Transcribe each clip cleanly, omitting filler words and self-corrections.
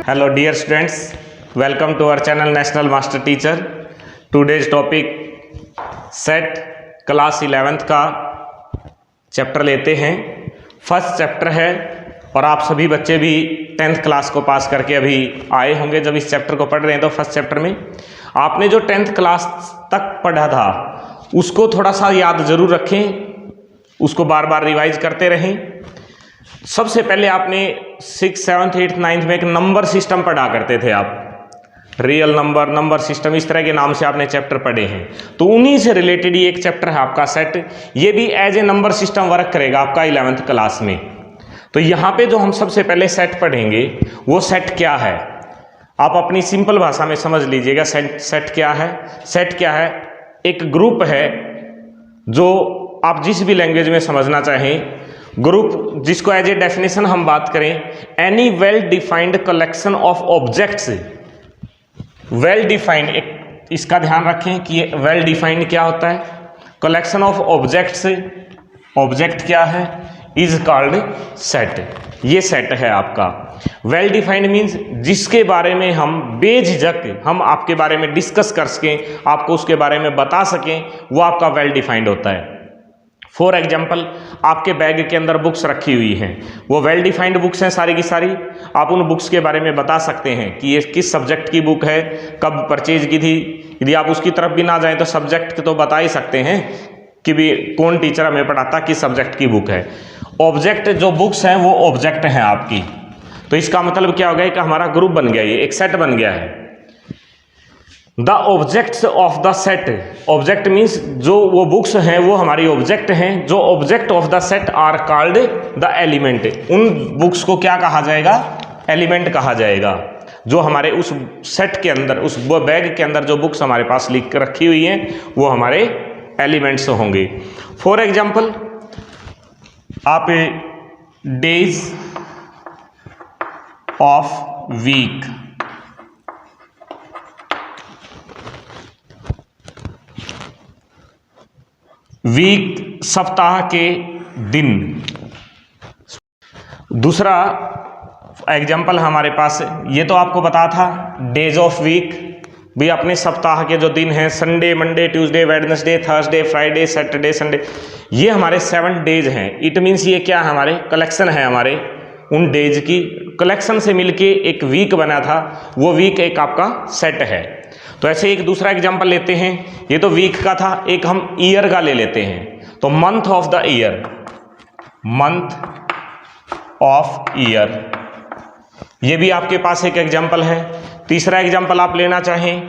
Hello dear students, welcome to our channel National Master Teacher. Today's topic set class 11th का chapter लेते हैं। First chapter है और आप सभी बच्चे भी 10th क्लास को पास करके अभी आए होंगे। जब इस चैप्टर को पढ़ रहे हैं तो फर्स्ट चैप्टर में आपने जो 10th क्लास तक पढ़ा था उसको थोड़ा सा याद ज़रूर रखें, उसको बार बार रिवाइज करते रहें। सबसे पहले आपने 6th, 7th, 8th, 9th में एक नंबर सिस्टम पढ़ा करते थे आप, रियल नंबर, नंबर सिस्टम, इस तरह के नाम से आपने चैप्टर पढ़े हैं। तो उन्हीं से रिलेटेड ही एक चैप्टर है आपका सेट। ये भी as a number system work करेगा आपका 11th क्लास में। तो यहाँ पे जो हम सबसे पहले सेट पढ़ेंगे वो सेट क्या है, आप अपनी सिंपल भाषा में समझ लीजिएगा। सेट क्या है? सेट क्या है? एक ग्रुप है जो आप जिस भी लैंग्वेज में समझना चाहें, ग्रुप जिसको एज ए डेफिनेशन हम बात करें, any well defined collection of objects. Well defined, एक इसका ध्यान रखें कि ये वेल डिफाइंड क्या होता है। कलेक्शन ऑफ ऑब्जेक्ट्स, ऑब्जेक्ट क्या है, इज कॉल्ड सेट। ये सेट है आपका। वेल डिफाइंड मीन्स जिसके बारे में हम बेझिझक हम आपके बारे में डिस्कस कर सकें, आपको उसके बारे में बता सकें, वो आपका वेल डिफाइंड होता है। फॉर एग्जाम्पल, आपके बैग के अंदर बुक्स रखी हुई हैं, वो वेल डिफाइंड बुक्स हैं सारी की सारी। आप उन बुक्स के बारे में बता सकते हैं कि ये किस सब्जेक्ट की बुक है, कब परचेज की थी। यदि आप उसकी तरफ भी ना जाएं तो सब्जेक्ट तो बता ही सकते हैं कि भी कौन टीचर हमें पढ़ाता, किस सब्जेक्ट की बुक है। ऑब्जेक्ट जो बुक्स हैं वो ऑब्जेक्ट हैं आपकी। तो इसका मतलब क्या हो गया कि हमारा ग्रुप बन गया, ये एक सेट बन गया है। The objects of the set, object means जो वो बुक्स हैं वो हमारी ऑब्जेक्ट हैं। जो object of the set are called the element. उन बुक्स को क्या कहा जाएगा? एलिमेंट कहा जाएगा। जो हमारे उस सेट के अंदर, उस बैग के अंदर जो बुक्स हमारे पास लिख कर रखी हुई हैं वो हमारे एलिमेंट्स होंगे। फॉर एग्जाम्पल, आप डेज ऑफ वीक, वीक सप्ताह के दिन। दूसरा एग्जाम्पल हमारे पास, ये तो आपको बता था डेज ऑफ वीक भी अपने सप्ताह के जो दिन हैं, Sunday, Monday, Tuesday, Wednesday, Thursday, Friday, Saturday, Sunday, ये हमारे 7 डेज हैं। इट मीन्स ये क्या है, हमारे कलेक्शन है, हमारे उन डेज की कलेक्शन से मिलके एक वीक बना था। वो वीक एक आपका सेट है। तो ऐसे एक दूसरा एग्जाम्पल लेते हैं, ये तो वीक का था, एक हम ईयर का ले लेते हैं। तो month of the year, month of year, ये भी आपके पास एक एग्जाम्पल है। तीसरा एग्जाम्पल आप लेना चाहें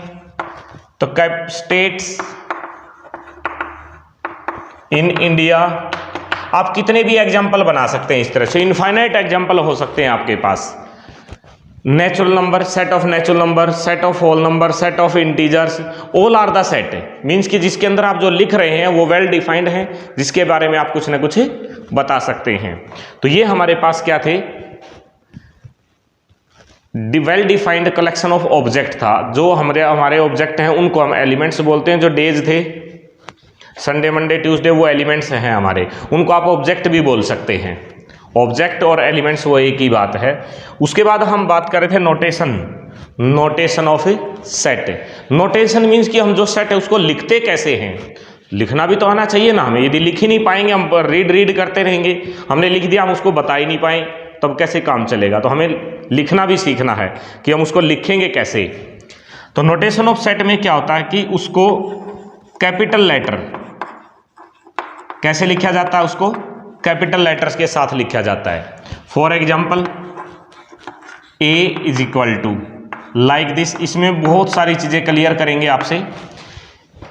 तो कैप स्टेट्स इन इंडिया। आप कितने भी एग्जाम्पल बना सकते हैं, इस तरह से इनफाइनाइट एग्जाम्पल हो सकते हैं आपके पास। Natural number, set of natural number, set of whole number, set of integers, all are the set. Means कि जिसके अंदर आप जो लिख रहे हैं वो वेल डिफाइंड है, जिसके बारे में आप कुछ ना कुछ बता सकते हैं। तो ये हमारे पास क्या थे? Well defined collection of object था। जो हमारे ऑब्जेक्ट हैं उनको हम एलिमेंट्स बोलते हैं। जो डेज थे, संडे, मंडे, ट्यूसडे, वो एलिमेंट्स हैं हमारे, उनको आप ऑब्जेक्ट भी बोल सकते हैं। ऑब्जेक्ट और एलिमेंट्स वो एक ही बात है। उसके बाद हम बात कर रहे थे notation, notation of A set. Notation means कि हम जो सेट है उसको लिखते कैसे हैं। लिखना भी तो आना चाहिए ना हमें। यदि लिख ही नहीं पाएंगे, हम रीड करते रहेंगे, हमने लिख दिया, हम उसको बता ही नहीं पाए, तब कैसे काम चलेगा। तो हमें लिखना भी सीखना है कि हम उसको लिखेंगे कैसे। तो नोटेशन ऑफ सेट में क्या होता है कि उसको कैपिटल लेटर कैसे लिखा जाता है, उसको कैपिटल लेटर्स के साथ लिखा जाता है। For example, A is equal to like this. इसमें बहुत सारी चीजें क्लियर करेंगे आपसे।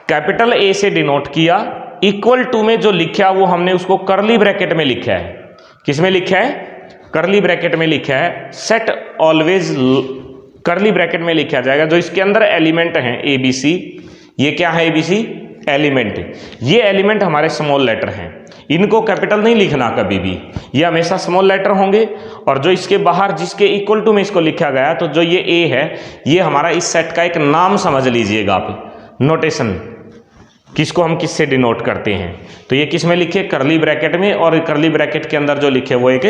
कैपिटल ए से डिनोट किया, इक्वल टू में जो लिखा वो हमने उसको करली ब्रैकेट में लिखा है। किस में लिखा है? करली ब्रैकेट में लिखा है। सेट ऑलवेज करली ब्रैकेट में लिखा जाएगा। जो इसके अंदर एलिमेंट हैं ए बी सी, ये क्या है? A B C element. ये एलिमेंट हमारे स्मॉल लेटर हैं, इनको कैपिटल नहीं लिखना कभी भी, ये हमेशा स्मॉल लेटर होंगे। और जो इसके बाहर जिसके इक्वल टू में इसको लिखा गया, तो जो ये ए है ये हमारा इस सेट का एक नाम समझ लीजिएगा आप। नोटेशन किसको हम किससे डिनोट करते हैं, तो ये किस में लिखे? करली ब्रैकेट में। और करली ब्रैकेट के अंदर जो लिखे वो एक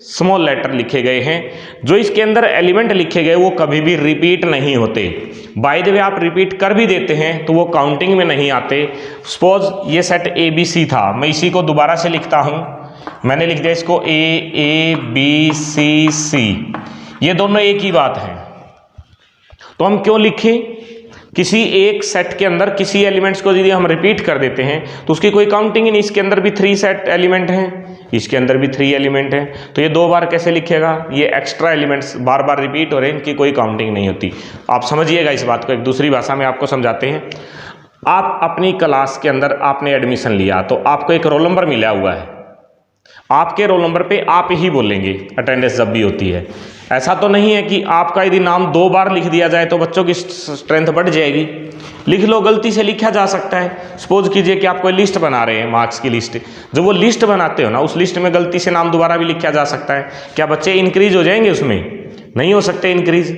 स्मॉल लेटर लिखे गए हैं। जो इसके अंदर एलिमेंट लिखे गए वो कभी भी रिपीट नहीं होते। बाय द वे आप रिपीट कर भी देते हैं तो वो काउंटिंग में नहीं आते। सपोज ये सेट ए बी सी था, मैं इसी को दोबारा से लिखता हूँ। मैंने लिख दिया इसको ए बी सी सी, ये दोनों एक ही बात है। तो हम क्यों लिखें? किसी एक सेट के अंदर किसी एलिमेंट्स को यदि हम रिपीट कर देते हैं तो उसकी कोई काउंटिंग ही नहीं। इसके अंदर भी 3 सेट एलिमेंट हैं, इसके अंदर भी 3 एलिमेंट हैं, तो ये 2 बार कैसे लिखेगा? ये एक्स्ट्रा एलिमेंट्स बार बार रिपीट हो रहे हैं, इनकी कोई काउंटिंग नहीं होती। आप समझिएगा इस बात को। एक दूसरी भाषा में आपको समझाते हैं। आप अपनी क्लास के अंदर आपने एडमिशन लिया तो आपको एक रोल नंबर मिला हुआ है, आपके रोल नंबर पे आप ही बोलेंगे अटेंडेंस जब भी होती है। ऐसा तो नहीं है कि आपका यदि नाम 2 बार लिख दिया जाए तो बच्चों की स्ट्रेंथ बढ़ जाएगी। लिख लो, गलती से लिखा जा सकता है। सपोज कीजिए कि आप कोई लिस्ट बना रहे हैं, मार्क्स की लिस्ट। जब वो लिस्ट बनाते हो ना, उस लिस्ट में गलती से नाम दोबारा भी लिखा जा सकता है। क्या बच्चे इंक्रीज हो जाएंगे? उसमें नहीं हो सकते इंक्रीज।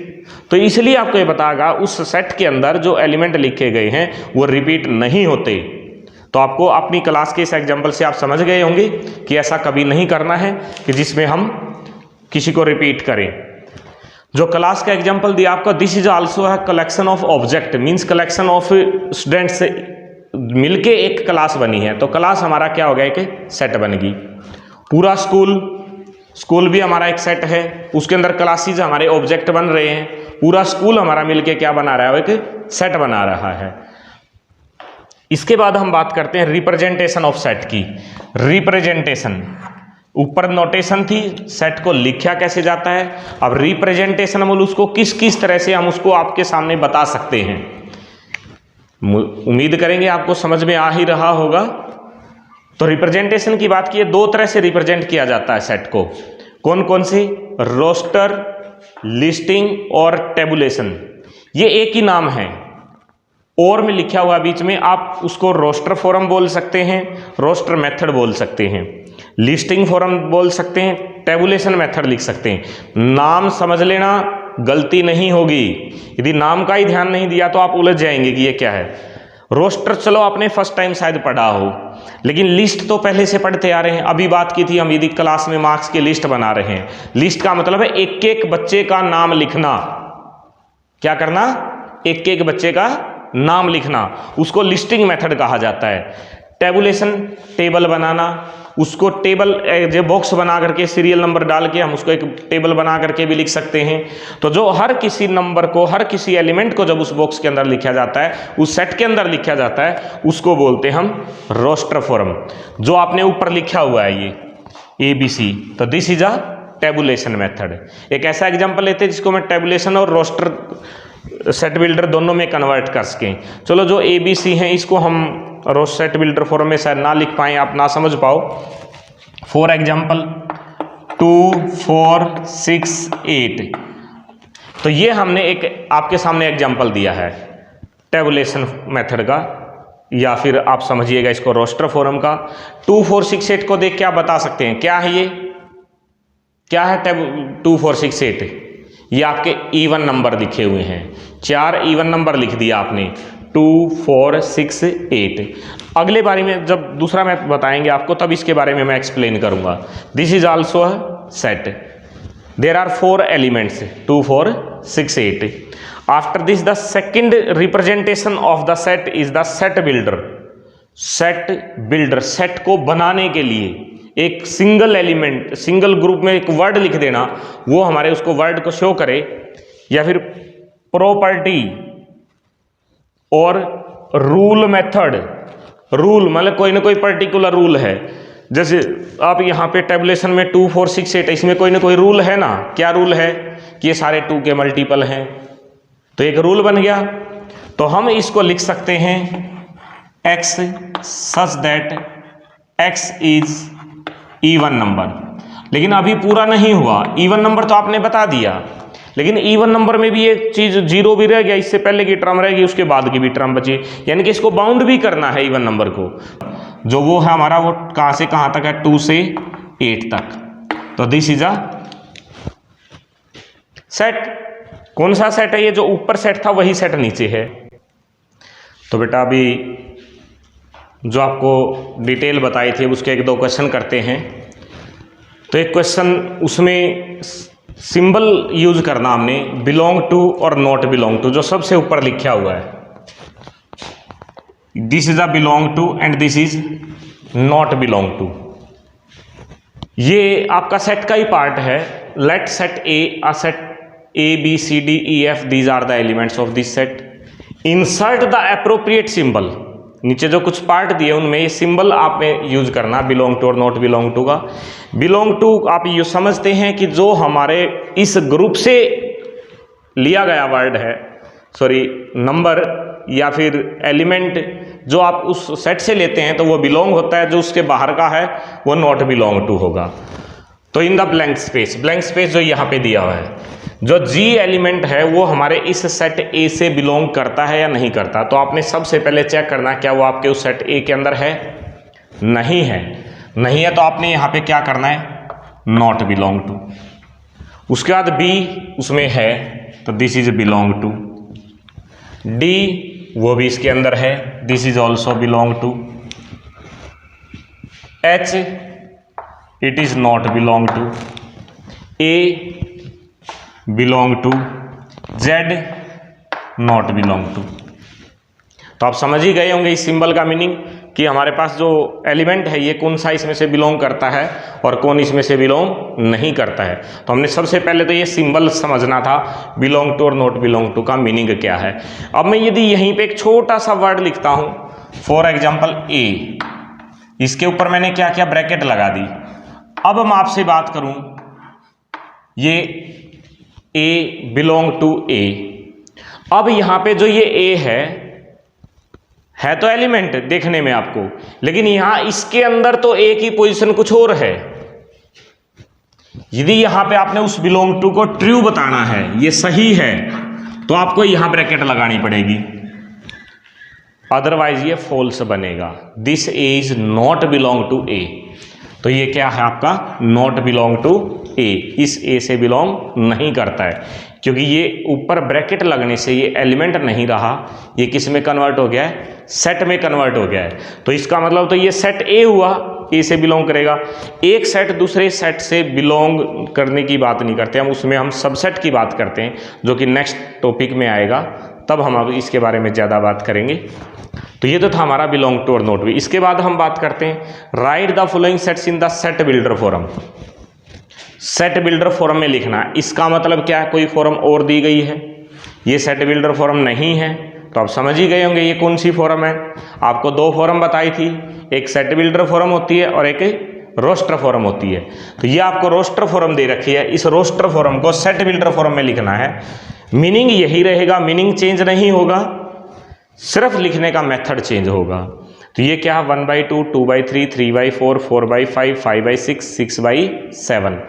तो इसलिए आपको ये बताएगा उस सेट के अंदर जो एलिमेंट लिखे गए हैं वो रिपीट नहीं होते। तो आपको अपनी क्लास के इस एग्जाम्पल से आप समझ गए होंगे कि ऐसा कभी नहीं करना है कि जिसमें हम किसी को रिपीट करें। जो क्लास का एग्जाम्पल दिया आपको, this is also a collection of object, means collection of students मिलके एक क्लास बनी है। तो क्लास हमारा क्या हो गया? एक सेट बन गई। पूरा स्कूल भी हमारा एक सेट है, उसके अंदर क्लासेज हमारे ऑब्जेक्ट बन रहे हैं। पूरा स्कूल हमारा मिलके क्या बना रहा है? एक सेट बना रहा है। इसके बाद हम बात करते हैं रिप्रेजेंटेशन ऑफ सेट की। रिप्रेजेंटेशन, ऊपर नोटेशन थी, सेट को लिखा कैसे जाता है। अब रिप्रेजेंटेशन हम उसको किस किस तरह से हम उसको आपके सामने बता सकते हैं। उम्मीद करेंगे आपको समझ में आ ही रहा होगा। तो रिप्रेजेंटेशन की बात की, 2 तरह से रिप्रेजेंट किया जाता है सेट को। कौन कौन से? रोस्टर, लिस्टिंग और टेबुलेशन। ये एक ही नाम है, और में लिखा हुआ बीच में। आप उसको रोस्टर फॉर्म बोल सकते हैं, रोस्टर मेथड बोल सकते हैं, लिस्टिंग फॉर्म बोल सकते हैं, टेबुलेशन मेथड लिख सकते हैं। नाम समझ लेना, गलती नहीं होगी। यदि नाम का ही ध्यान नहीं दिया तो आप उलझ जाएंगे कि ये क्या है। रोस्टर चलो आपने फर्स्ट टाइम शायद पढ़ा हो, लेकिन लिस्ट तो पहले से पढ़ते आ रहे हैं। अभी बात की थी हम, यदि क्लास में मार्क्स की लिस्ट बना रहे हैं, लिस्ट का मतलब है एक एक बच्चे का नाम लिखना। क्या करना? एक एक बच्चे का नाम लिखना, उसको लिस्टिंग मेथड कहा जाता है। टेबुलेशन, टेबल बनाना, उसको टेबल जो बॉक्स बना करके सीरियल नंबर डाल के हम उसको एक टेबल बना करके भी लिख सकते हैं। तो जो हर किसी नंबर को, हर किसी एलिमेंट को जब उस बॉक्स के अंदर लिखा जाता है, उस सेट के अंदर लिखा जाता है, उसको बोलते हैं हम रोस्टर फॉर्म। जो आपने ऊपर लिखा हुआ है ये ABC, तो this is a tabulation method. एक ऐसा एग्जाम्पल लेते हैं जिसको मैं टेबुलेशन और रोस्टर सेट बिल्डर दोनों में कन्वर्ट कर सकें। चलो जो ABC हैं इसको हम रोस्ट सेट बिल्डर फॉर्म में शायद ना लिख पाएँ, आप ना समझ पाओ। फॉर एग्जाम्पल 2 4 6 8, तो ये हमने एक आपके सामने एग्जाम्पल दिया है टेबुलेशन मेथड का, या फिर आप समझिएगा इसको रोस्टर फॉर्म का। 2 4 6 8 को देख के आप बता सकते हैं क्या है ये, क्या है 2 4 6 8। ये आपके इवन नंबर लिखे हुए हैं, 4 इवन नंबर लिख दिया आपने, 2 4 6 8। अगले बारे में जब दूसरा मैथ बताएंगे आपको तब इसके बारे में मैं एक्सप्लेन करूंगा। This is also a set, there are 4 elements 2 4 6 8। After this the second representation of the set is the set builder. Set builder, set को बनाने के लिए एक सिंगल एलिमेंट, सिंगल ग्रुप में एक वर्ड लिख देना, वो हमारे उसको वर्ड को शो करे। या फिर प्रॉपर्टी और रूल मेथड। रूल मतलब कोई ना कोई पर्टिकुलर रूल है। जैसे आप यहाँ पे टेबुलेशन में 2 4 6 8, इसमें कोई ना कोई रूल है ना। क्या रूल है? कि ये सारे 2 के मल्टीपल हैं, तो एक रूल बन गया। तो हम इसको लिख सकते हैं x such that x is even number. लेकिन अभी पूरा नहीं हुआ, इवन नंबर तो आपने बता दिया, लेकिन इवन नंबर में भी एक चीज 0 भी रह गया, इससे पहले की टर्म रहेगी, उसके बाद की भी टर्म बची। यानी कि इसको बाउंड भी करना है इवन नंबर को। जो वो है हमारा, वो कहाँ से कहाँ तक है? 2 से 8 तक। तो दिस इज अ सेट। कौन सा सेट है ये? जो ऊपर सेट था वही सेट नीचे है। तो बेटा अभी जो आपको डिटेल बताई थी उसके 1-2 क्वेश्चन करते हैं। तो तो एक क्वेश्चन उसमें सिंबल यूज करना हमने बिलोंग टू और नॉट बिलोंग टू, जो सबसे ऊपर लिखा हुआ है, this is a belong to and this is not belong to. ये आपका सेट का ही पार्ट है। Let set A, a set A B C D E F, these are the elements of this set. Insert the appropriate symbol. नीचे जो कुछ part दिए उनमें ये सिंबल आप में यूज करना, बिलोंग टू और नॉट बिलोंग टू का। बिलोंग टू आप ये समझते हैं कि जो हमारे इस ग्रुप से लिया गया वर्ड है, सॉरी नंबर या फिर एलिमेंट, जो आप उस सेट से लेते हैं तो वो बिलोंग होता है, जो उसके बाहर का है वो नॉट बिलोंग टू होगा। तो in the blank space, blank space जो यहाँ पे दिया हुआ है, जो जी एलिमेंट है वो हमारे इस सेट ए से बिलोंग करता है या नहीं करता। तो आपने सबसे पहले चेक करना क्या वो आपके उस सेट ए के अंदर है, नहीं है। नहीं है तो आपने यहाँ पे क्या करना है, नॉट बिलोंग टू। उसके बाद बी उसमें है तो this is belong to. D वो भी इसके अंदर है, this is also belong to. H it is not belong to. A belong to. Z not belong to. तो आप समझ ही गए होंगे इस सिंबल का मीनिंग कि हमारे पास जो एलिमेंट है ये कौन सा इसमें से बिलोंग करता है और कौन इसमें से बिलोंग नहीं करता है। तो हमने सबसे पहले तो ये सिंबल समझना था, बिलोंग टू और नॉट बिलोंग टू का मीनिंग क्या है। अब मैं यदि यहीं पे एक छोटा सा वर्ड लिखता हूँ, फॉर एग्जाम्पल ए, इसके ऊपर मैंने क्या किया, ब्रैकेट लगा दी। अब मैं आपसे बात करूँ, ये ए बिलोंग टू ए। अब यहाँ पे जो ये ए है तो एलिमेंट देखने में आपको, लेकिन यहां इसके अंदर तो ए की पोजीशन कुछ और है। यदि यहां पे आपने उस बिलोंग टू को ट्रू बताना है, ये सही है, तो आपको यहां ब्रैकेट लगानी पड़ेगी, अदरवाइज ये फॉल्स बनेगा। This A is not belong to A. तो ये क्या है आपका, नॉट बिलोंग टू ए, इस ए से बिलोंग नहीं करता है, क्योंकि ये ऊपर ब्रैकेट लगने से ये एलिमेंट नहीं रहा, ये किस में कन्वर्ट हो गया है, सेट में कन्वर्ट हो गया है। तो इसका मतलब तो ये सेट ए हुआ, ए से बिलोंग करेगा। एक सेट दूसरे सेट से बिलोंग करने की बात नहीं करते हम, उसमें हम सबसेट की बात करते हैं, जो कि नेक्स्ट टॉपिक में आएगा, तब हम अब इसके बारे में ज़्यादा बात करेंगे। तो ये तो था हमारा बिलोंग टू और नॉट भी। इसके बाद हम बात करते हैं, write the following sets in the set builder form. Set builder form में लिखना, इसका मतलब क्या है, कोई फॉरम और दी गई है, ये सेट बिल्डर फॉरम नहीं है। तो आप समझ ही गए होंगे ये कौन सी फॉरम है। आपको दो फॉरम बताई थी, एक सेट बिल्डर फॉरम होती है और एक रोस्टर फॉरम होती है। तो ये आपको रोस्टर फॉरम दे रखी है, इस रोस्टर फॉरम को सेट बिल्डर फॉरम में लिखना है। मीनिंग यही रहेगा, मीनिंग चेंज नहीं होगा, सिर्फ लिखने का मेथड चेंज होगा। तो ये क्या है, 1/2, 2/3, 3/4, 4/5, 5/6, 6/7,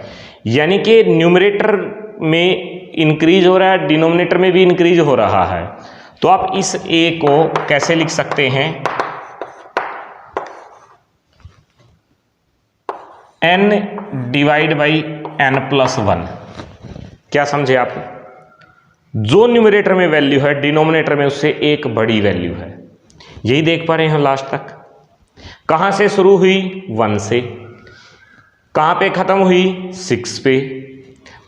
यानी कि न्यूमरेटर में इंक्रीज हो रहा है, डिनोमिनेटर में भी इंक्रीज हो रहा है। तो आप इस ए को कैसे लिख सकते हैं, n डिवाइड बाई n+1। क्या समझे आप, जो न्यूमरेटर में वैल्यू है डिनोमिनेटर में उससे एक बड़ी वैल्यू है। यही देख पा रहे हैं लास्ट तक, कहां से शुरू हुई, 1 से, कहां पे खत्म हुई, 6 पे।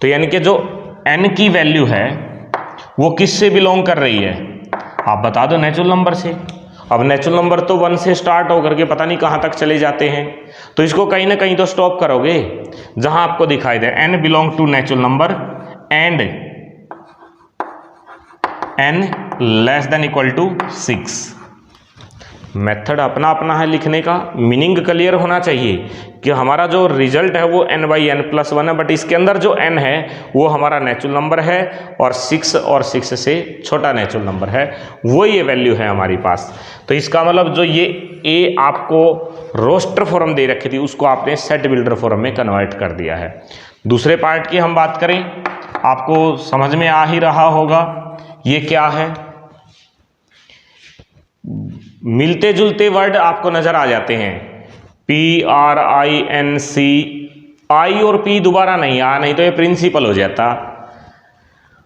तो यानी कि जो n की वैल्यू है वो किस से बिलोंग कर रही है, आप बता दो, नेचुरल नंबर से। अब नेचुरल नंबर तो 1 से स्टार्ट होकर के पता नहीं कहां तक चले जाते हैं, तो इसको कहीं ना कहीं तो स्टॉप करोगे जहां आपको दिखाई दे n belong to natural number and n less than equal to 6। Method अपना अपना है लिखने का, मीनिंग क्लियर होना चाहिए कि हमारा जो रिजल्ट है वो n/n+1 है, बट इसके अंदर जो n है वो हमारा नेचुरल नंबर है और 6 से छोटा नेचुरल नंबर है, वो ये वैल्यू है हमारे पास। तो इसका मतलब जो ये ए आपको रोस्टर फॉर्म दे रखी थी उसको आपने सेट बिल्डर फॉर्म में कन्वर्ट कर दिया है। दूसरे पार्ट की हम बात करें, आपको समझ में आ ही रहा होगा ये क्या है, मिलते जुलते वर्ड आपको नजर आ जाते हैं, PRINC, आई और पी दोबारा नहीं आ, नहीं तो ये प्रिंसिपल हो जाता।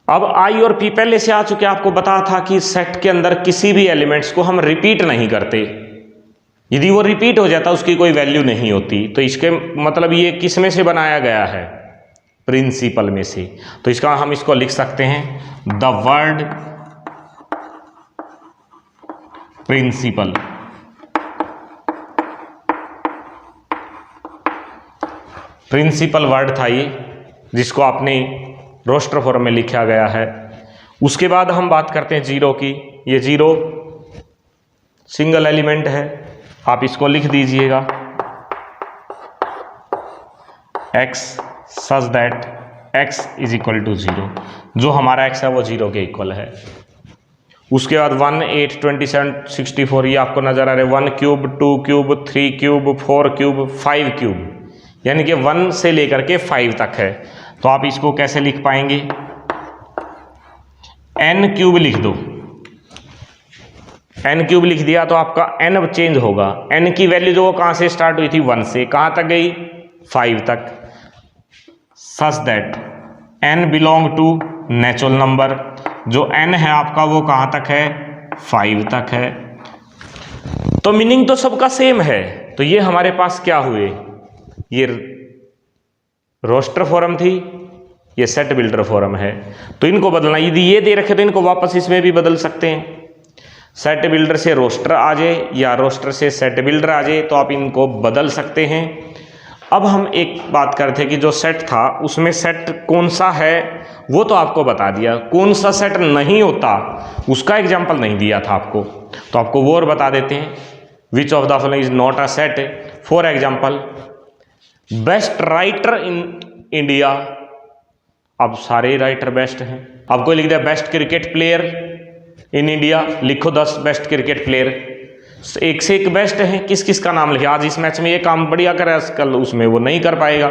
अब आई और पी पहले से आ चुके, आपको बता था कि सेट के अंदर किसी भी एलिमेंट्स को हम रिपीट नहीं करते, यदि वो रिपीट हो जाता उसकी कोई वैल्यू नहीं होती। तो इसके मतलब ये किस में से बनाया गया है, प्रिंसिपल में से। तो इसका हम इसको लिख सकते हैं the word principle. Principle word था ये, जिसको आपने रोस्टर फॉर्म में लिखा गया है। उसके बाद हम बात करते हैं जीरो की। ये जीरो सिंगल एलिमेंट है, आप इसको लिख दीजिएगा x such that x is equal to 0। जो हमारा x है वो 0 के इक्वल है। उसके बाद 1 8 27 64 ये आपको नजर आ रहा है। 1 cube 2 cube 3 cube 4 cube 5 cube, यानी कि 1 से लेकर के 5 तक है। तो आप इसको कैसे लिख पाएंगे, n क्यूब लिख दो। n क्यूब लिख दिया तो आपका n अब चेंज होगा। n की वैल्यू जो कहां से स्टार्ट हुई थी, 1 से कहां तक गई, 5 तक। Such that n belong to natural number, जो n है आपका वो कहां तक है, 5 तक है। तो मीनिंग तो सबका सेम है। तो ये हमारे पास क्या हुए, ये रोस्टर फॉर्म थी, ये सेट बिल्डर फॉर्म है। तो इनको बदलना, यदि ये दे रखे तो इनको वापस इसमें भी बदल सकते हैं। सेट बिल्डर से रोस्टर आ जाए या रोस्टर से सेट बिल्डर आ जाए, तो आप इनको बदल सकते हैं। अब हम एक बात करते हैं कि जो सेट था उसमें सेट कौन सा है वो तो आपको बता दिया, कौन सा सेट नहीं होता उसका एग्जाम्पल नहीं दिया था आपको। तो आपको वो और बता देते हैं, which of the following is not a set. For example, best writer in India. अब सारे राइटर बेस्ट हैं। आपको लिख दिया best cricket player in India, लिखो 10 बेस्ट क्रिकेट प्लेयर। एक से एक बेस्ट है, किस किस का नाम लिखे। आज इस मैच में ये काम बढ़िया करे, कल उसमें वो नहीं कर पाएगा।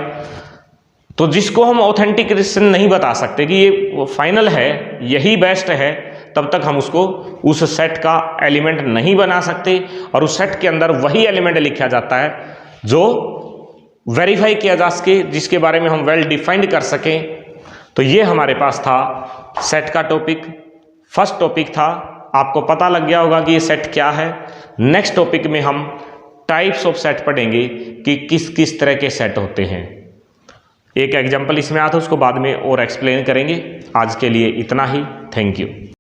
तो जिसको हम ऑथेंटिकेशन नहीं बता सकते कि ये फाइनल है, यही बेस्ट है, तब तक हम उसको उस सेट का एलिमेंट नहीं बना सकते। और उस सेट के अंदर वही एलिमेंट लिखा जाता है जो वेरीफाई किया जा सके, जिसके बारे में हम वेल डिफाइंड कर सकें। तो ये हमारे पास था सेट का टॉपिक। फर्स्ट टॉपिक था, आपको पता लग गया होगा कि ये सेट क्या है। नेक्स्ट टॉपिक में हम टाइप्स ऑफ सेट पढ़ेंगे कि किस किस तरह के सेट होते हैं। एक एग्जांपल इसमें आता है, उसको बाद में और एक्सप्लेन करेंगे। आज के लिए इतना ही। Thank you.